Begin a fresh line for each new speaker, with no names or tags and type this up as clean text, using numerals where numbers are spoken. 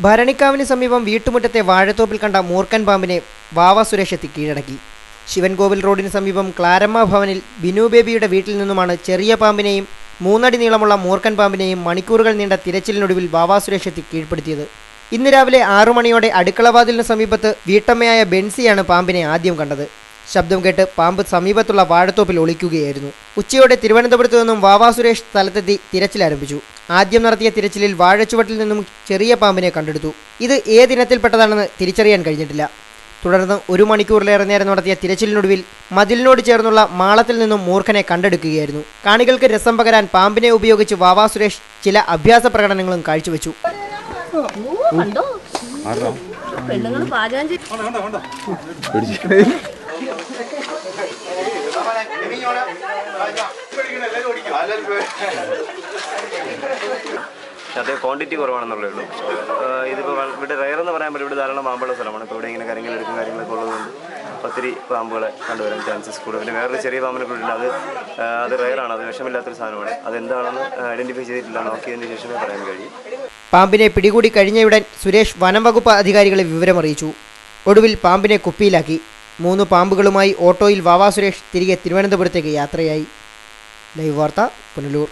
ഭരണിക്കാവിന് സമീപം വീട്ടുമുറ്റത്തെ വാഴത്തോപ്പിൽ കണ്ട മൂർഖൻ പാമ്പിനെ വാവ സുരേഷ് എത്തി കീഴടക്കി. ശിവൻകോവിൽ റോഡിന് സമീപം ക്ലാരമ്മ ഭവനിൽ ബിനു ബേബിയുടെ വീട്ടിൽ നിന്നുമാണ് ചെറിയ പാമ്പിനെയും 3 അടി നീളമുള്ള മൂർഖൻ പാമ്പിനെയും മണിക്കൂറുകൾ നീണ്ട തിരച്ചിലിനൊടുവിൽ വാവ സുരേഷ് എത്തി കീഴ്പ്പെടുത്തിയത്. ഇന്ന് രാവിലെ 6 മണിയോടെ അടുക്കളവാതിലിന് സമീപത്ത് വീട്ടമ്മയായ ബെൻസിയാണ് പാമ്പിനെ ആദ്യം കണ്ടത്. ശബ്ദം കേട്ട് പാമ്പ് സമീപത്തുള്ള വാഴത്തോപ്പിൽ ഒളിക്കുകയായിരുന്നു. ഉച്ചയോടെ തിരുവനന്തപുരത്തു നിന്നും വാവ സുരേഷ് സ്ഥലത്തെത്തി തിരച്ചിൽ ആരംഭിച്ചു. ആദ്യം നടത്തിയ തിരച്ചിലിൽ വാഴച്ചുവട്ടിൽ നിന്നും ചെറിയ പാമ്പിനെ കണ്ടെടുത്തു. ഇത് ഏതിനത്തിൽപ്പെട്ടതാണെന്ന് തിരിച്ചറിയാൻ കഴിഞ്ഞിട്ടില്ല. തുടർന്ന് 1 മണിക്കൂറിലേറെ നേരം നടത്തിയ തിരച്ചിലിനൊടുവിൽ മതിലിനോട് ചേർന്നുള്ള മാളത്തിൽ നിന്നും മൂർഖനെ കണ്ടെടുക്കുകയായിരുന്നു. കാണികൾക്ക് രസം പകരാൻ പാമ്പിനെ ഉപയോഗിച്ച് വാവ സുരേഷ് ചില അഭ്യാസ പ്രകടനങ്ങളും കാഴ്ചവെച്ചു.
അത് ക്വാണ്ടിറ്റി കുറവാണെന്നുള്ളേ ഉള്ളൂ. ഇതിപ്പോൾ ഇവിടെ റയറെന്ന് പറയാൻ പറ്റും. ഇവിടെ ധാരാളം പാമ്പുള്ള സ്ഥലമാണ്. ഇപ്പോൾ ഇവിടെ ഇങ്ങനെ കാര്യങ്ങളെടുക്കും കാര്യങ്ങളൊക്കെ ഉള്ളതുകൊണ്ട് ഒത്തിരി പാമ്പുകളെ കണ്ടുവരാൻ ചാൻസസ് കൂടുതൽ. പിന്നെ വേറൊരു ചെറിയ പാമ്പിനെ കൊണ്ടില്ല. അത് റയറാണ്. അത് വിഷമില്ലാത്തൊരു സാധനമാണ്. അതെന്താണെന്ന് ഐഡൻറ്റിഫൈ ചെയ്തിട്ടില്ല. നോക്കിയതിന് ശേഷമേ പറയാൻ കഴിയും.
പാമ്പിനെ പിടികൂടി കഴിഞ്ഞയുടൻ സുരേഷ് വനം വകുപ്പ് അധികാരികളെ വിവരമറിയിച്ചു. ഒടുവിൽ പാമ്പിനെ കുപ്പിയിലാക്കി. 3 പാമ്പുകളുമായി ഓട്ടോയിൽ വാവ സുരേഷ് തിരികെ തിരുവനന്തപുരത്തേക്ക് യാത്രയായി. ലൈവ് വാർത്ത, പുനലൂർ.